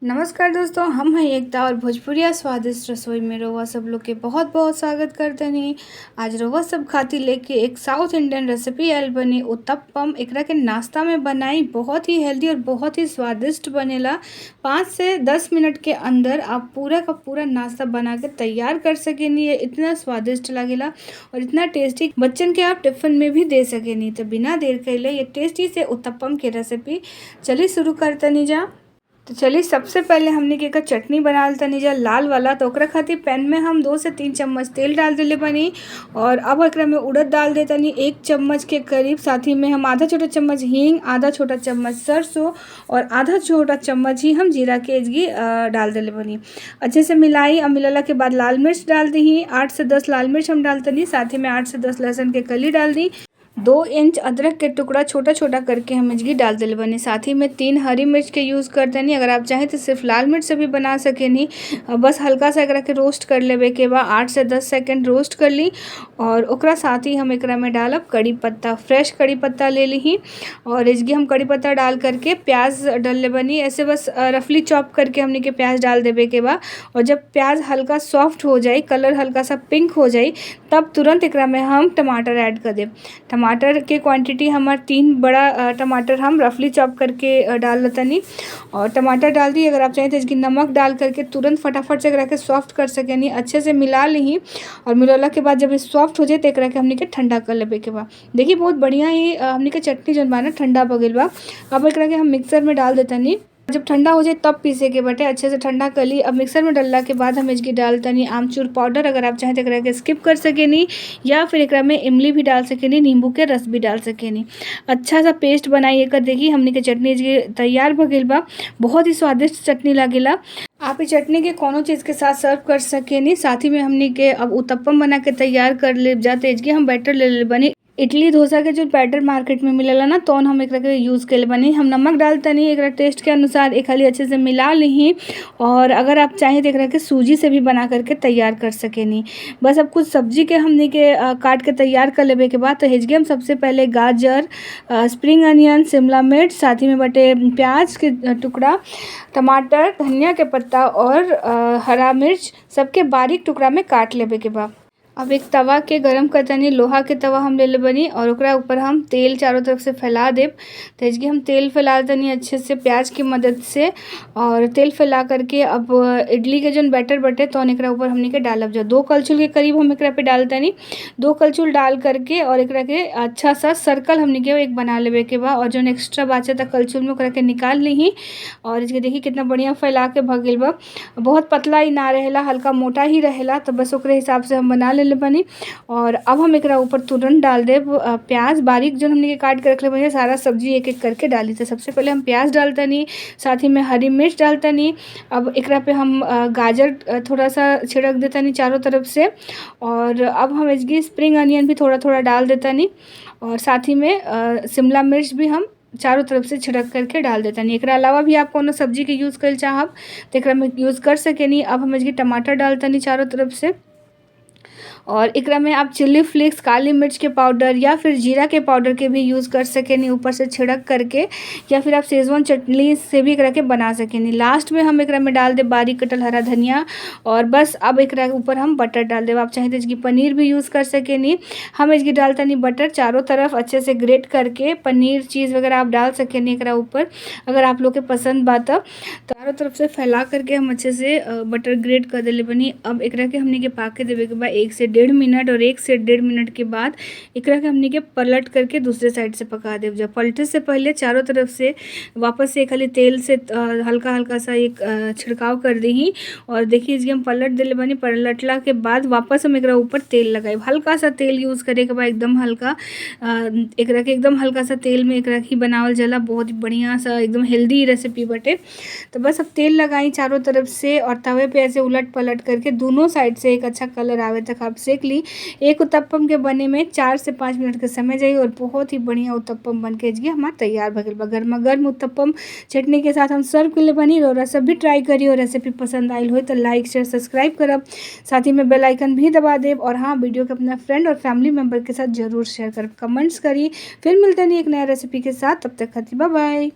नमस्कार दोस्तों, हम हैं एकता और भोजपुरिया स्वादिष्ट रसोई में रउआ सब लोग के बहुत बहुत स्वागत करते हैं। आज रउआ सब खातिर लेके एक साउथ इंडियन रेसिपी आयल बनी उत्तपम। एकरा के नाश्ता में बनाई, बहुत ही हेल्दी और बहुत ही स्वादिष्ट बनेला। 5 से 10 मिनट के अंदर आप पूरा का पूरा नाश्ता बना के तैयार कर सकेनी। ये इतना स्वादिष्ट लगेला और इतना टेस्टी, बच्चन के आप टिफ़िन में भी दे सकेनी। तो बिना देर कैले ये टेस्टी से उत्तपम की रेसिपी चलिए शुरू करतनी जा। तो चलिए सबसे पहले हमने के का चटनी बना लेतनी जा लाल वाला। तो ओकरा खातिर पैन में हम 2 से 3 चम्मच तेल डाल देले बनी और अब एकरा में उड़द डाल देतनी 1 चम्मच के करीब। साथ ही में हम आधा छोटा चम्मच हींग, आधा छोटा चम्मच सरसों और आधा छोटा चम्मच ही हम जीरा के एजगी डाल देले बनी। अच्छे से मिलाई। अब मिलाला के बाद लाल मिर्च डाल दी, 8 से 10 लाल मिर्च हम डालतनी। साथ ही में 8 से 10 लहसुन के कली डाल दी। 2 इंच अदरक के टुकड़ा छोटा छोटा करके हम इसकी डाल दिले बनी। साथ ही में 3 हरी मिर्च के यूज़ करतनी। अगर आप चाहें तो सिर्फ लाल मिर्च से भी बना सकेनी। बस हल्का सा एकरा के रोस्ट कर लेवे के बाद 8 से 10 सेकंड रोस्ट कर ली और ओकरा साथ ही हम एकरा में डालब कड़ी पत्ता, फ्रेश कड़ी पत्ता ले ली और इसकी हम कड़ी पत्ता डाल करके प्याज डाल ले बनी। ऐसे बस रफली चॉप करके हमने के प्याज डाल देवे के बाद और जब प्याज हल्का सॉफ्ट हो जाए, कलर हल्का सा पिंक हो जाए, तब तुरंत एकरा में हम टमाटर ऐड कर दें। टमाटर के क्वांटिटी हमार 3 बड़ा टमाटर हम रफली चॉप करके डाल लेतनी और टमाटर डाल दी। अगर आप चाहें तो इसकी नमक डाल करके तुरंत फटाफट से एकरा के सॉफ्ट कर सकेनी। अच्छे से मिला ली और मिलाला के बाद जब ये सॉफ्ट हो जाए तो एकरा के हमने के ठंडा कर लेवे के बाद देखिए बहुत बढ़िया ही हमने के चटनी जौन बा ना ठंडा हो गइल बा। अब एकरा के हम मिक्सर में डाल देतनी। जब ठंडा हो जाए तब पीसे के बटे अच्छे से ठंडा कर ली। अब मिक्सर में डालने के बाद हम इसकी डालतनी आमचूर पाउडर। अगर आप चाहें तो एकरा के स्किप कर सकेनी या फिर एकरा में इमली भी डाल सकेनी, नींबू के रस भी डाल सकेनी। अच्छा सा पेस्ट बनाइए कर देखिए हमने के चटनी इसकी तैयार हो गइल बा। बहुत ही स्वादिष्ट चटनी लागेला। आप इस चटनी के कोनो चीज़ के साथ सर्व कर सकेनी। साथ ही में हमने के अब उत्तपम बना के तैयार कर ले जाते इसके हम बैटर ले ले बनी। इडली डोसा के जो बैटर मार्केट में मिलेला ना तो हम एकरा के यूज़ कर बनी। हम नमक डालतनी एकरा टेस्ट के अनुसार एक खाली अच्छे से मिला ली और अगर आप चाहें तो एकरा के सूजी से भी बना करके तैयार कर सकेनी। बस अब कुछ सब्जी के हमने के काट के तैयार कर लेवे के बाद तो हेजगे हम सबसे पहले गाजर, स्प्रिंग अनियन, शिमला मिर्च, साथ ही में बटे प्याज के टुकड़ा, टमाटर, धनिया के पत्ता और हरा मिर्च सबके बारीक टुकड़ा में काट लेवे के बाद अब एक तवा के गरम करतनी। लोहा के तवा हम ले ले बनी और ओकरा ऊपर हम तेल चारों तरफ से फैला देब। तो इसकी हम तेल फैला देनी अच्छे से प्याज की मदद से और तेल फैला करके अब इडली के जो बैटर बटे तो एकरा ऊपर हमने के डालब जा 2 कलछुल के करीब हम एकरा पे डालतनी। 2 कलछुल डाल करके और एकरा के अच्छा सा सर्कल हमने के एक बना लेवे के बाद और जो एक्स्ट्रा बाचा था कलछुल में ओकरा के निकाल ली और इसके देखिए कितना बढ़िया फैला के भगिल बा। बहुत पतला ही ना रहेला, हल्का मोटा ही रहेला। तो बस ओकरे हिसाब से हम बना ले बनी और अब हम एकरा ऊपर तुरंत डाल दे प्याज बारीक जो हमने के काट के रख ले बनी। सारा सब्जी एक एक करके डाली। तो सबसे पहले हम प्याज डालतनी, साथ ही में हरी मिर्च डालतनी। अब एकरा पे हम गाजर थोड़ा सा छिड़क देतनी चारों तरफ से और अब हम इसकी स्प्रिंग अनियन भी थोड़ा थोड़ा डाल देतनी और साथ ही में शिमला मिर्च भी हम चारों तरफ से छिड़क करके डाल देतनी। एकरा अलावा भी आप कोनो सब्जी के यूज़ कर चाहब तो एकरा में यूज़ कर सकेनी। अब हम इसकी टमाटर डालतनी चारों तरफ से और एकरा में आप चिल्ली फ्लेक्स, काली मिर्च के पाउडर या फिर जीरा के पाउडर के भी यूज़ कर सकेनी ऊपर से छिड़क करके, या फिर आप शेजवान चटनी से भी एकरा के बना सकेनी। लास्ट में हम एकरा में डाल दे बारीक कटल हरा धनिया और बस अब एकरा के ऊपर हम बटर डाल देब। आप चाहें तो इसकी पनीर भी यूज़ कर सकेनी। हम इसकी डालतनी बटर चारों तरफ अच्छे से ग्रेट करके पनीर चीज़ वगैरह आप डाल सकेनी एकरा ऊपर अगर आप लोग के पसंद बा तो चारों तरफ से फैला करके हम अच्छे से बटर ग्रेट कर देले बनी। अब एकरा के हमने के पाके देवे के बाद 1 से 1.5 मिनट और 1 से 1.5 मिनट के बाद एकरा के हमने के पलट करके दूसरे साइड से पका देव। जब पलटे से पहले चारों तरफ से वापस से खाली तेल से हल्का हल्का सा एक छिड़काव कर दी और देखिए इसके हम पलट दिले बनी। पलटला के बाद वापस हम एकरा ऊपर तेल लगाए। हल्का सा तेल यूज़ करे के बाद एकदम हल्का एकरा के एकदम हल्का सा तेल में एकरा ही बनावल जाला। बहुत ही बढ़िया सा एकदम हेल्दी रेसिपी बटे। तो बस अब तेल लगाई चारों तरफ से और तवे पे ऐसे उलट पलट करके दोनों साइड से एक अच्छा कलर आवे तक आप सेक ली। एक उत्तपम के बने में 4 से 5 मिनट के समय जाइए और बहुत ही बढ़िया उत्तपम बन के हमारा तैयार भगल बा। गर्मा गर्म उत्तपम चटनी के साथ हम सर्व के लिए बनी। और सब भी ट्राई करिए और रेसिपी पसंद आई हो तो लाइक शेयर सब्सक्राइब करब, साथ ही में बेल आइकन भी दबा देब और हाँ वीडियो को अपना फ्रेंड और फैमिली मेम्बर के साथ जरूर शेयर करब, कमेंट्स करिए। फिर मिलते हैं एक नया रेसिपी के साथ, तब तक खातिर बाय बाय।